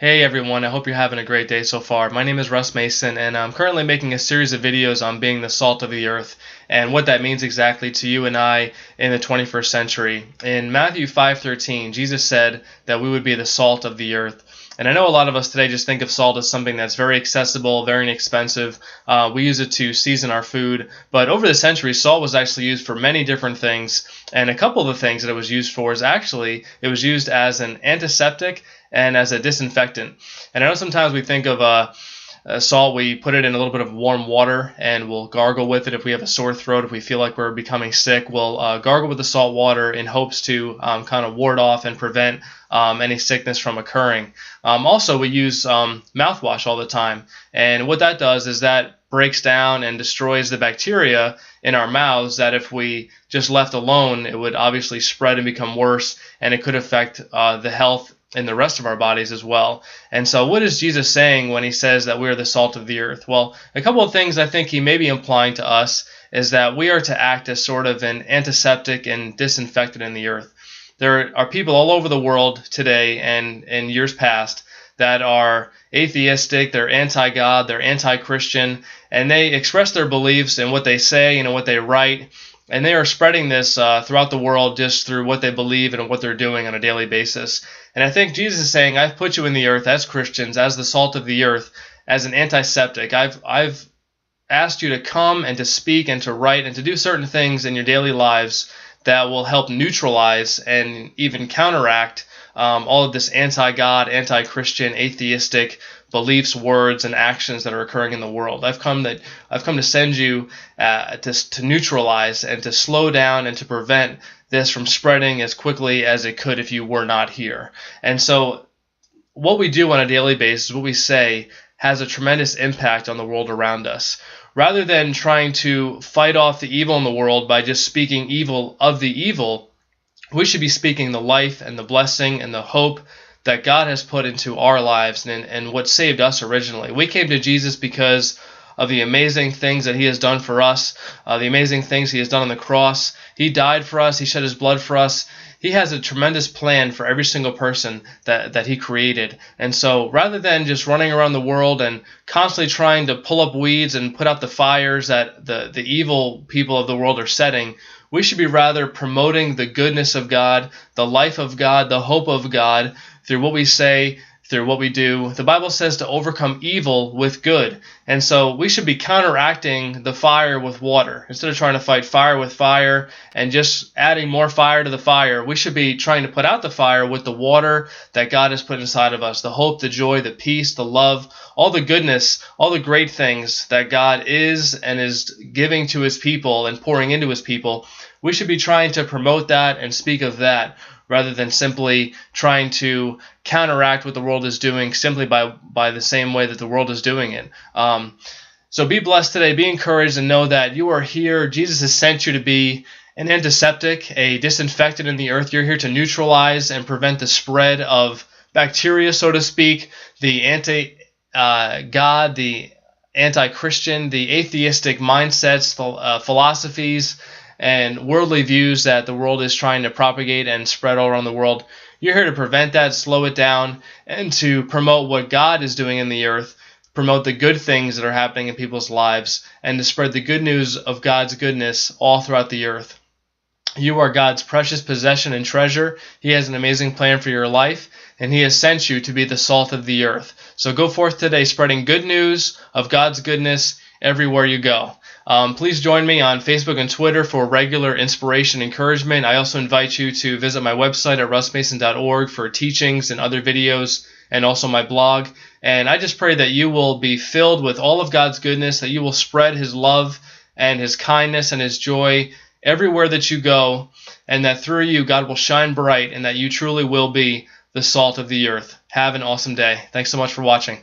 Hey everyone, I hope you're having a great day so far. My name is Russ Mason, and I'm currently making a series of videos on being the salt of the earth and what that means exactly to you and I in the 21st century. In Matthew 5:13, Jesus said that we would be the salt of the earth. And I know a lot of us today just think of salt as something that's very accessible, very inexpensive. We use it to season our food. But over the centuries, salt was actually used for many different things. And a couple of the things that it was used for is actually it was used as an antiseptic and as a disinfectant. And I know sometimes we think of salt, we put it in a little bit of warm water and we'll gargle with it if we have a sore throat, if we feel like we're becoming sick. We'll gargle with the salt water in hopes to kind of ward off and prevent any sickness from occurring. Also, we use mouthwash all the time. And what that does is that breaks down and destroys the bacteria in our mouths that if we just left alone, it would obviously spread and become worse, and it could affect the health in the rest of our bodies as well. And so what is Jesus saying when he says that we are the salt of the earth? Well, a couple of things I think he may be implying to us is that we are to act as sort of an antiseptic and disinfectant in the earth. There are people all over the world today and in years past that are atheistic, they're anti-God, they're anti-Christian, and they express their beliefs in what they say and in what they write. And they are spreading this throughout the world just through what they believe and what they're doing on a daily basis. And I think Jesus is saying, I've put you in the earth as Christians, as the salt of the earth, as an antiseptic. I've asked you to come and to speak and to write and to do certain things in your daily lives that will help neutralize and even counteract all of this anti-God, anti-Christian, atheistic beliefs, words, and actions that are occurring in the world. I've come to send you to neutralize and to slow down and to prevent this from spreading as quickly as it could if you were not here. And so what we do on a daily basis, what we say, has a tremendous impact on the world around us. Rather than trying to fight off the evil in the world by just speaking evil of the evil, we should be speaking the life and the blessing and the hope that God has put into our lives and what saved us originally. We came to Jesus because of the amazing things that he has done for us, the amazing things he has done on the cross. He died for us. He shed his blood for us. He has a tremendous plan for every single person that he created. And so rather than just running around the world and constantly trying to pull up weeds and put out the fires that the evil people of the world are setting, we should be rather promoting the goodness of God, the life of God, the hope of God through what we say, through what we do. The Bible says to overcome evil with good. And so we should be counteracting the fire with water. Instead of trying to fight fire with fire and just adding more fire to the fire, we should be trying to put out the fire with the water that God has put inside of us. The hope, the joy, the peace, the love, all the goodness, all the great things that God is and is giving to his people and pouring into his people. We should be trying to promote that and speak of that, rather than simply trying to counteract what the world is doing simply by the same way that the world is doing it. So be blessed today. Be encouraged and know that you are here. Jesus has sent you to be an antiseptic, a disinfectant in the earth. You're here to neutralize and prevent the spread of bacteria, so to speak, the anti-God, the anti-Christian, the atheistic mindsets, philosophies, and worldly views that the world is trying to propagate and spread all around the world. You're here to prevent that, slow it down, and to promote what God is doing in the earth, promote the good things that are happening in people's lives, and to spread the good news of God's goodness all throughout the earth. You are God's precious possession and treasure. He has an amazing plan for your life, and he has sent you to be the salt of the earth. So go forth today spreading good news of God's goodness everywhere you go. Please join me on Facebook and Twitter for regular inspiration and encouragement. I also invite you to visit my website at russmason.org for teachings and other videos, and also my blog. And I just pray that you will be filled with all of God's goodness, that you will spread his love and his kindness and his joy everywhere that you go, and that through you God will shine bright, and that you truly will be the salt of the earth. Have an awesome day. Thanks so much for watching.